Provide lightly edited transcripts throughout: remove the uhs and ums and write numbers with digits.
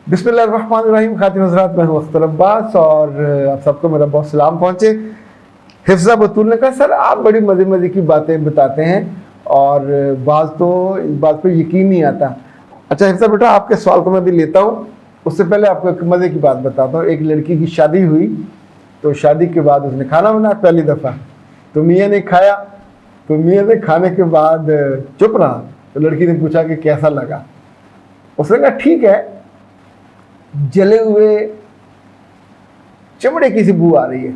बिस्मिल्लाहिर्रहमानिर्रहीम। खातिन हज़रात, मैं हूँ अख्तर अब्बास और आप सबको मेरा बहुत सलाम पहुँचे। हिफ्ज़ा बतूल ने कहा, सर आप बड़ी मज़े मज़े की बातें बताते हैं और बाज़ तो इस बात पर यकीन नहीं आता। अच्छा हिफ्ज़ा बेटा, आपके सवाल को मैं भी लेता हूँ, उससे पहले आपको एक मज़े की बात बताता हूँ। एक लड़की की शादी हुई, तो शादी के बाद उसने खाना बनाया पहली दफ़ा, तो मियाँ ने खाया, तो मियाँ ने खाने के बाद चुप रहा। तो लड़की ने पूछा कि कैसा लगा। उसने कहा ठीक है, जले हुए चमड़े की सी बू आ रही है।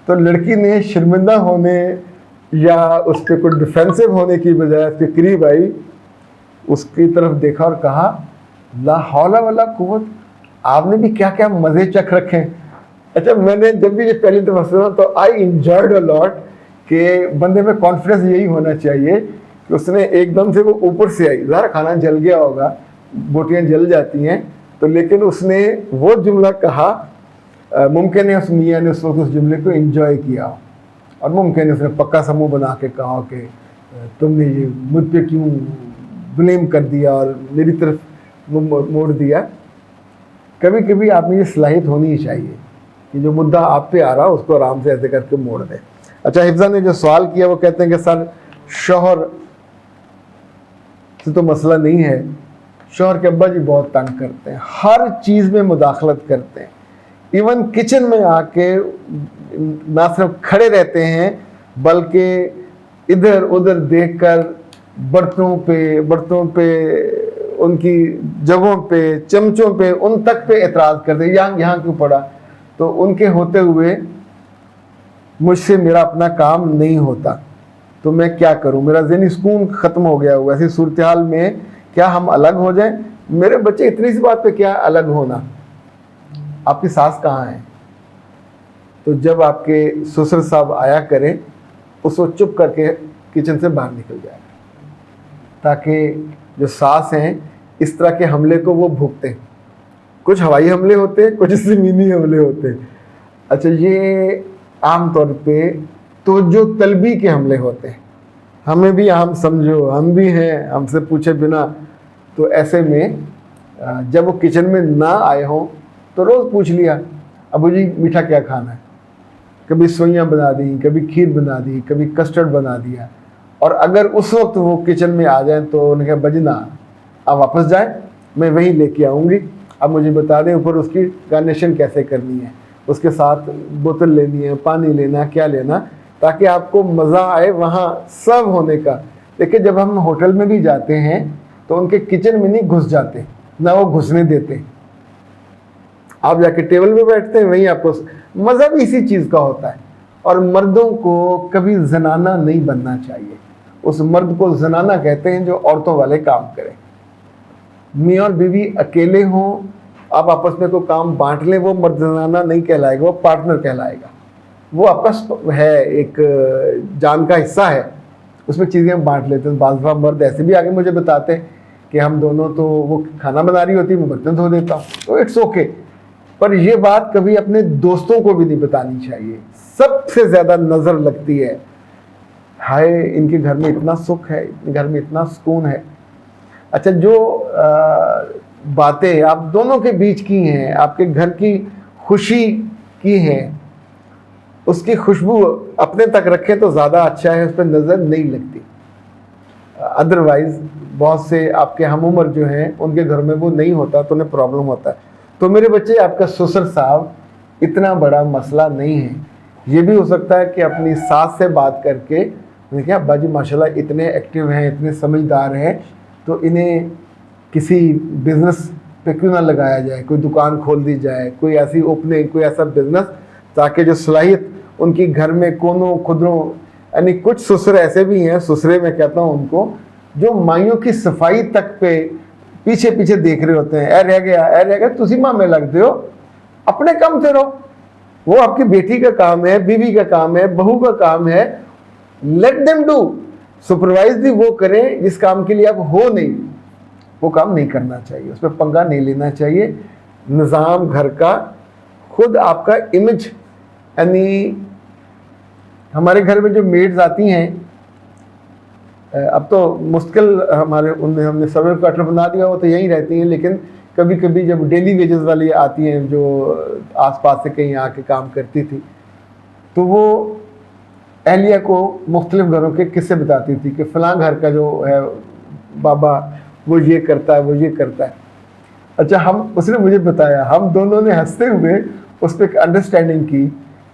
तो लड़की ने शर्मिंदा होने या उस पर कोई डिफेंसिव होने की बजाय उसके करीब आई, उसकी तरफ देखा और कहा, ला हौला वला कुव्वत, आपने भी क्या क्या मज़े चख रखे हैं। अच्छा, मैंने जब भी ये पहली दफ़ा सुना तो आई इंजॉयड अ लॉट कि बंदे में कॉन्फिडेंस यही होना चाहिए कि उसने एकदम से वो ऊपर से आई, ज़रा खाना जल गया होगा, बोटियाँ जल जाती हैं, तो लेकिन उसने वो जुमला कहा। मुमकिन है उस मियाँ ने उस वक्त उस जुमले को एंजॉय किया, और मुमकिन है उसने पक्का समूह बना के कहा कि तुमने ये मुझ पे क्यों ब्लेम कर दिया और मेरी तरफ मोड़ दिया। कभी कभी आप में ये सलाहियत होनी ही चाहिए कि जो मुद्दा आप पे आ रहा उसको आराम से ऐसे करके मोड़ दें। अच्छा, हिफ्ज़ा ने जो सवाल किया वो कहते हैं कि सर शौहर से तो मसला नहीं है, शौहर के अब्बा जी बहुत तंग करते हैं, हर चीज़ में मुदाखलत करते हैं, इवन किचन में आके ना सिर्फ खड़े रहते हैं बल्कि इधर उधर देखकर बर्तनों पे उनकी जगहों पे चमचों पे उन तक पे एतराज़ करते हैं, यहाँ क्यों पड़ा। तो उनके होते हुए मुझसे मेरा अपना काम नहीं होता, तो मैं क्या करूं, मेरा ज़हनी सुकून ख़त्म हो गया हुआ। ऐसी सूरत हाल में क्या हम अलग हो जाएं। मेरे बच्चे, इतनी सी बात पे क्या अलग होना, आपकी सास कहाँ है। तो जब आपके ससुर साहब आया करें, उसको चुप करके किचन से बाहर निकल जाए, ताकि जो सास हैं इस तरह के हमले को वो भुगतें। कुछ हवाई हमले होते हैं, कुछ ज़मीनी हमले होते हैं। अच्छा, ये आम तौर पे तो जो तलबी के हमले होते हैं, हमें भी हम समझो हम भी हैं, हमसे पूछे बिना। तो ऐसे में जब वो किचन में ना आए हों तो रोज़ पूछ लिया, अबू जी मीठा क्या खाना है। कभी सोइयाँ बना दी, कभी खीर बना दी, कभी कस्टर्ड बना दिया। और अगर उस वक्त वो किचन में आ जाएं तो उन्हें कहा, बजना आप वापस जाएं, मैं वहीं लेके आऊँगी, अब मुझे बता दें ऊपर उसकी गार्निशिंग कैसे करनी है, उसके साथ बोतल लेनी है, पानी लेना, क्या लेना, ताकि आपको मज़ा आए वहाँ सर्व होने का। देखिए, जब हम होटल में भी जाते हैं तो उनके किचन में नहीं घुस जाते, ना वो घुसने देते। आप जाके टेबल पे बैठते हैं, वहीं आपको मज़ा भी इसी चीज़ का होता है। और मर्दों को कभी जनाना नहीं बनना चाहिए। उस मर्द को जनाना कहते हैं जो औरतों वाले काम करे। मियाँ और बीवी अकेले हों, आप आपस में कोई काम बांट लें, वो मर्द जनाना नहीं कहलाएगा, वो पार्टनर कहलाएगा। वो आपका है, एक जान का हिस्सा है, उसमें चीज़ें बांट लेते हैं। बाज़ दफ़ा मर्द ऐसे भी आगे मुझे बताते हैं कि हम दोनों, तो वो खाना बना रही होती है, मैं बर्तन धो देता हूँ, तो इट्स ओके। पर ये बात कभी अपने दोस्तों को भी नहीं बतानी चाहिए। सबसे ज़्यादा नज़र लगती है, हाय इनके घर में इतना सुख है, इनके घर में इतना सुकून है। अच्छा, जो बातें आप दोनों के बीच की हैं, आपके घर की खुशी की हैं, उसकी खुशबू अपने तक रखें तो ज़्यादा अच्छा है, उस पर नज़र नहीं लगती। अदरवाइज़ बहुत से आपके हम उम्र जो हैं उनके घर में वो नहीं होता, तो उन्हें प्रॉब्लम होता है। तो मेरे बच्चे, आपका ससुर साहब इतना बड़ा मसला नहीं है। ये भी हो सकता है कि अपनी सास से बात करके देखिए, अब्बा जी माशाल्लाह इतने एक्टिव हैं, इतने समझदार हैं, तो इन्हें किसी बिज़नेस पे क्यों ना लगाया जाए, कोई दुकान खोल दी जाए, कोई ऐसी ओपनिंग, कोई ऐसा बिज़नेस, ताकि जो सलाहियत उनकी घर में कोनों खुदरों, यानी कुछ ससुर ऐसे भी हैं, ससुरे मैं कहता हूँ उनको, जो माइयों की सफाई तक पे पीछे पीछे देख रहे होते हैं। ए रह गया, तुसी मामे लगते हो, अपने काम से रहो। वो आपकी बेटी का काम है, बीवी का काम है, बहू का काम है, लेट देम डू। सुपरवाइज भी वो करें जिस काम के लिए आप हो नहीं, वो काम नहीं करना चाहिए, उस पर पंगा नहीं लेना चाहिए। निज़ाम घर का खुद आपका इमेज, यानी हमारे घर में जो मेड्स आती हैं, अब तो मुश्किल हमारे उनमें हमने सर्वर क्वार्टर बना दिया, वो तो यहीं रहती हैं, लेकिन کبھی کبھی جب ڈیلی ویجز والی آتی ہیں جو آس پاس سے کہیں آ کے کام کرتی تھی، تو وہ اہلیہ کو مختلف گھروں کے قصے بتاتی تھی کہ فلاں گھر کا جو ہے بابا وہ یہ کرتا ہے، وہ یہ کرتا ہے. اچھا، اس نے مجھے بتایا، ہم دونوں نے ہنستے ہوئے اس پہ ایک انڈرسٹینڈنگ کی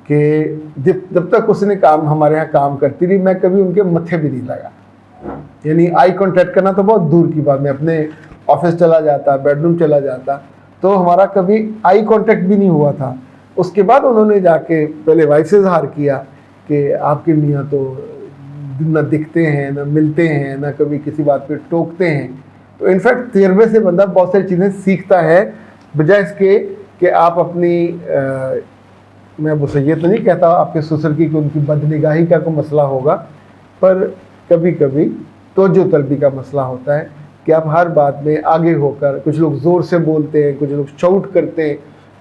کہ جب تک اس نے ہمارے یہاں کام کرتی رہی، میں کبھی ان کے متھے بھی نہیں لگا. یعنی آئی کانٹیکٹ کرنا تو بہت دور کی بات، میں اپنے آفس چلا جاتا، بیڈ روم چلا جاتا، تو ہمارا کبھی آئی کانٹیکٹ بھی نہیں ہوا تھا. اس کے بعد انہوں نے جا کے پہلے وائف سے اظہار کیا کہ آپ کے میاں تو نہ دکھتے ہیں، نہ ملتے ہیں، نہ کبھی کسی بات پہ ٹوکتے ہیں. تو انفیکٹ تجربے سے بندہ بہت ساری چیزیں سیکھتا ہے، بجائے اس کے کہ آپ اپنی میں ابو سید تو نہیں کہتا آپ کے سسر کی کہ ان کی بدنگاہی کا کوئی مسئلہ ہوگا، پر کبھی کبھی توجہ طلبی کا مسئلہ ہوتا ہے کہ آپ ہر بات میں آگے ہو کر، کچھ لوگ زور سے بولتے ہیں، کچھ لوگ شاؤٹ کرتے ہیں،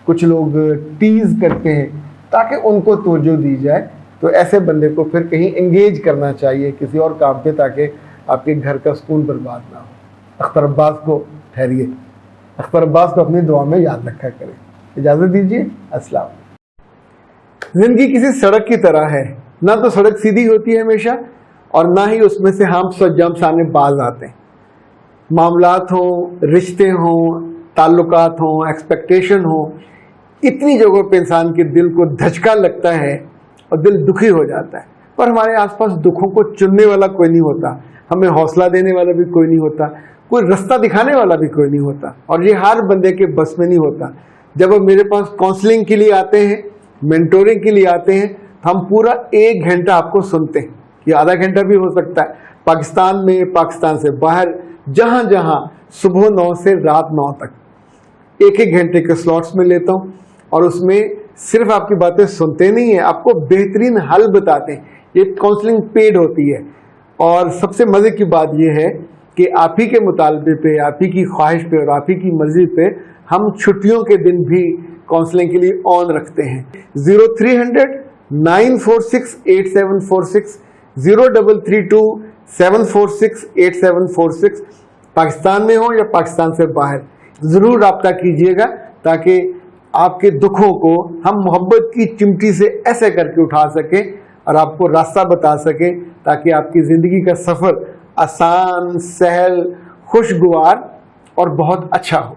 کچھ لوگ ٹیز کرتے ہیں تاکہ ان کو توجہ دی جائے. تو ایسے بندے کو پھر کہیں انگیج کرنا چاہیے کسی اور کام پہ، تاکہ آپ کے گھر کا سکون برباد نہ ہو. اختر عباس کو ٹھہریے، اختر عباس کو اپنی دعا میں یاد رکھا کریں. اجازت دیجیے، السلام. زندگی کسی سڑک کی طرح ہے، نہ تو سڑک سیدھی ہوتی ہے ہمیشہ، اور نہ ہی اس میں سے ہم سجم سامنے باز آتے ہیں. معاملات ہوں، رشتے ہوں، تعلقات ہوں، ایکسپیکٹیشن ہوں، اتنی جگہوں پہ انسان کے دل کو دھچکا لگتا ہے اور دل دکھی ہو جاتا ہے. پر ہمارے آس پاس دکھوں کو چننے والا کوئی نہیں ہوتا، ہمیں حوصلہ دینے والا بھی کوئی نہیں ہوتا، کوئی رستہ دکھانے والا بھی کوئی نہیں ہوتا، اور یہ ہر بندے کے بس میں نہیں ہوتا. جب وہ میرے پاس کاؤنسلنگ کے لیے آتے ہیں، مینٹورنگ کے لیے آتے ہیں، ہم پورا 1 گھنٹہ آپ کو سنتے ہیں، یہ آدھا گھنٹہ بھی ہو سکتا ہے. پاکستان میں، پاکستان سے باہر، جہاں جہاں صبح 9 سے رات 9 تک 1 گھنٹے کے سلاٹس میں لیتا ہوں، اور اس میں صرف آپ کی باتیں سنتے نہیں ہیں، آپ کو بہترین حل بتاتے ہیں. یہ کاؤنسلنگ پیڈ ہوتی ہے، اور سب سے مزے کی بات یہ ہے کہ آپ ہی کے مطالبے پہ، آپ ہی کی خواہش پہ اور آپ ہی کی مرضی پہ ہم چھٹیوں کے دن بھی کاؤنسلنگ کے لیے آن رکھتے ہیں. 0300 946 8746 0332 746 8746. پاکستان میں ہو یا پاکستان سے باہر، ضرور رابطہ کیجیے گا، تاکہ آپ کے دکھوں کو ہم محبت کی چمٹی سے ایسے کر کے اٹھا سکیں اور آپ کو راستہ بتا سکیں، تاکہ آپ کی زندگی کا سفر آسان، سہل، خوشگوار اور بہت اچھا ہو.